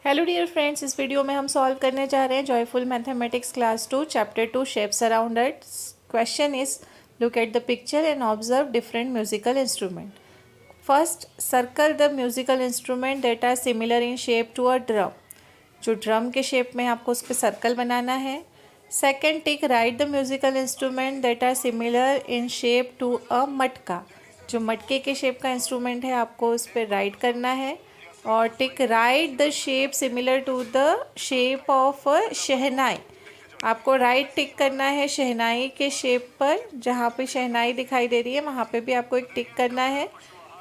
Hello dear friends, इस video में हम सॉल्व करने जा रहे हैं joyful mathematics class 2 chapter 2 shapes around it. Question is look at the picture and observe different musical instrument. First, circle the musical instrument that are similar in shape to a drum. जो drum के shape में आपको उस पर circle बनाना है। Second, tick right the musical instrument that are similar in shape to a मटका। जो मटके के शेप का इंस्ट्रूमेंट है आपको उस पर राइट करना है। और tick right the shape similar to the shape of a shehnai. आपको राइट टिक करना है शहनाई के शेप पर, जहाँ पे शहनाई दिखाई दे रही है वहाँ पे भी आपको एक टिक करना है।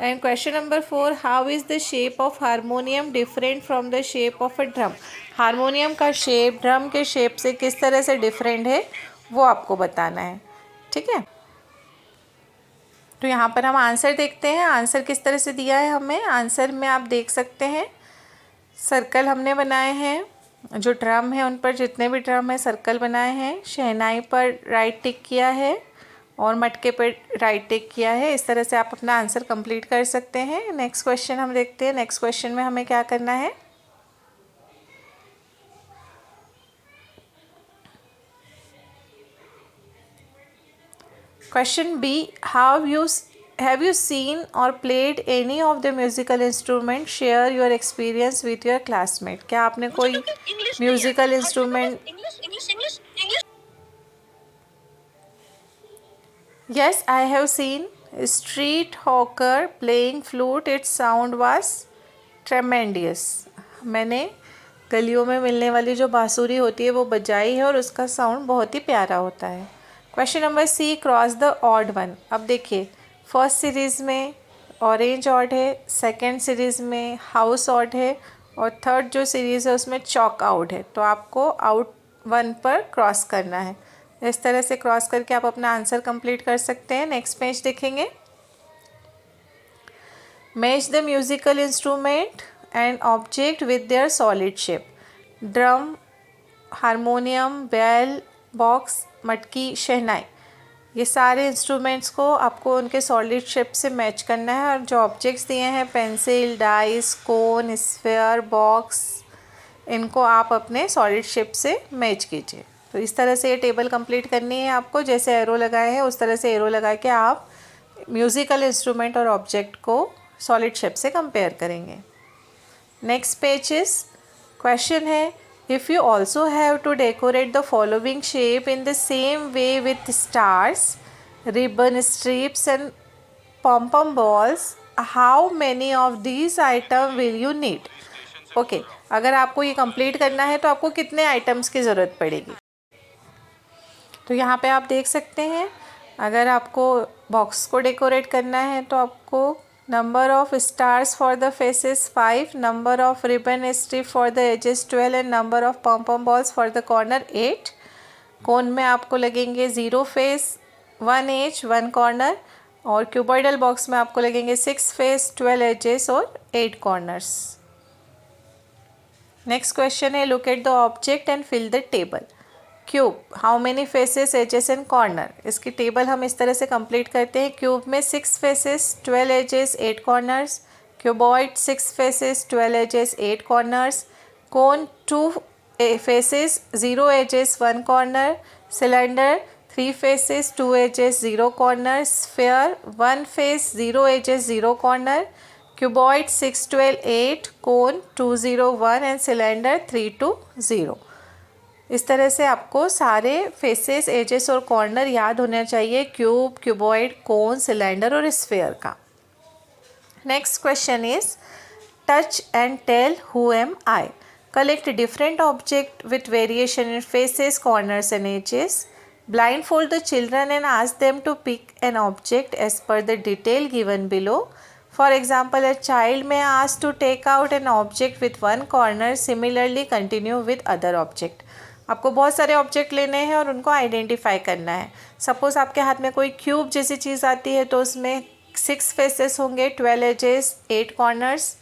And question number 4, how is the shape of harmonium different from the shape of a drum. Harmonium का शेप ड्रम के शेप से किस तरह से डिफरेंट है वो आपको बताना है। ठीक है, तो यहाँ पर हम आंसर देखते हैं। आंसर किस तरह से दिया है हमें। आंसर में आप देख सकते हैं सर्कल हमने बनाए हैं। जो ड्रम है उन पर जितने भी ड्रम है सर्कल बनाए हैं। शहनाई पर राइट टिक किया है और मटके पर राइट टिक किया है। इस तरह से आप अपना आंसर कंप्लीट कर सकते हैं। नेक्स्ट क्वेश्चन हम देखते हैं। नेक्स्ट क्वेश्चन में हमें क्या करना है। Question B, have you seen or played any of the musical instrument? Share your experience with your classmate. क्या आपने कोई musical instrument. Yes, I have seen street hawker playing flute. Its sound was tremendous. मैंने गलियों में मिलने वाली जो बांसुरी होती है वो बजाई है और उसका साउंड बहुत ही प्यारा होता है। Question number C, cross the odd one. अब देखिए, फर्स्ट सीरीज़ में ऑरेंज ऑड है, सेकंड सीरीज़ में हाउस ऑड है और थर्ड जो सीरीज़ है उसमें चॉक आउट है। तो आपको आउट वन पर क्रॉस करना है। इस तरह से क्रॉस करके आप अपना आंसर कंप्लीट कर सकते हैं। नेक्स्ट पेज देखेंगे। Match the musical instrument and object with their solid shape. Drum, harmonium, bell, box, मटकी, शहनाई, ये सारे इंस्ट्रूमेंट्स को आपको उनके सॉलिड शेप से मैच करना है। और जो ऑब्जेक्ट्स दिए हैं पेंसिल, डाइस, कोन, स्फीयर, बॉक्स, इनको आप अपने सॉलिड शेप से मैच कीजिए। तो इस तरह से ये टेबल कंप्लीट करनी है आपको। जैसे एरो लगाए हैं उस तरह से एरो लगा के आप म्यूज़िकल इंस्ट्रूमेंट और ऑब्जेक्ट को सॉलिड शेप से कंपेयर करेंगे। नेक्स्ट पेज इज क्वेश्चन है, if you also have to decorate the following shape in the same way with stars, ribbon strips and pom-pom balls, how many of these items will you need? Okay, अगर आपको ये complete करना है तो आपको कितने items की ज़रूरत पड़ेगी। तो यहाँ पे आप देख सकते हैं, अगर आपको बॉक्स को डेकोरेट करना है तो आपको number of stars for the faces 5, number of ribbon strip for the edges 12 and number of pom balls for the corner 8। Cone में आपको लगेंगे 0 फेस, 1 एज, 1 कॉर्नर। और क्यूबॉइडल बॉक्स में आपको लगेंगे 6 फेस, 12 एजेस और 8 कॉर्नर्स। नेक्स्ट क्वेश्चन है, look at the object and fill the table. Cube, how many faces, edges and corner. इसकी टेबल हम इस तरह से कंप्लीट करते हैं। क्यूब में 6 faces, 12 edges, 8 corners. Cuboid 6 faces, 12 edges, 8 corners. Cone 2 faces, 0 edges, 1 corner. Cylinder 3 faces, 2 edges, 0 corner. Sphere 1 face, 0 edges, 0 corner. Cuboid 6, 12, 8। Cone 2, 0, 1 and cylinder 3, 2, 0। इस तरह से आपको सारे फेसेस, एजेस और कॉर्नर याद होना चाहिए, क्यूब, क्यूबॉइड, कोन, सिलेंडर और स्फीयर का। Next question is touch and tell who am I. Collect different object with variation in faces, corners and edges. Blindfold the children and ask them to pick an object as per the detail given below. For example, a child may ask to take out an object with one corner. Similarly, continue with other object. आपको बहुत सारे object लेने हैं और उनको identify करना है। Suppose आपके हाथ में कोई क्यूब जैसी चीज़ आती है तो उसमें 6 फेसेस होंगे, 12 एजेस, 8 कॉर्नर्स।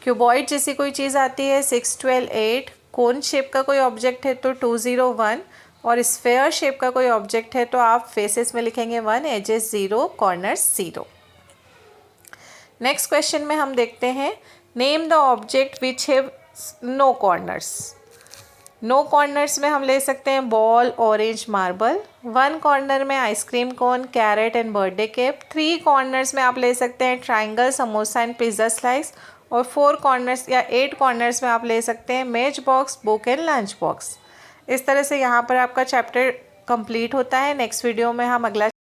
क्यूबॉइड जैसी कोई चीज़ आती है 6, 12, 8। कोन शेप का कोई ऑब्जेक्ट है तो 2, 0, 1। और स्फेयर शेप का कोई ऑब्जेक्ट है तो आप फेसेस में लिखेंगे 1, एजेस 0, कॉर्नर्स 0। नेक्स्ट क्वेश्चन में हम देखते हैं, name the object which have no corners. No corners में हम ले सकते हैं बॉल, ऑरेंज, मार्बल। 1 कॉर्नर में ice cream cone, carrot and birthday cake. 3 corners में आप ले सकते हैं triangle, samosa and pizza slice. और 4 कॉर्नर्स या 8 कॉर्नर्स में आप ले सकते हैं match box, book and lunch box. इस तरह से यहाँ पर आपका चैप्टर कंप्लीट होता है। नेक्स्ट वीडियो में हम अगला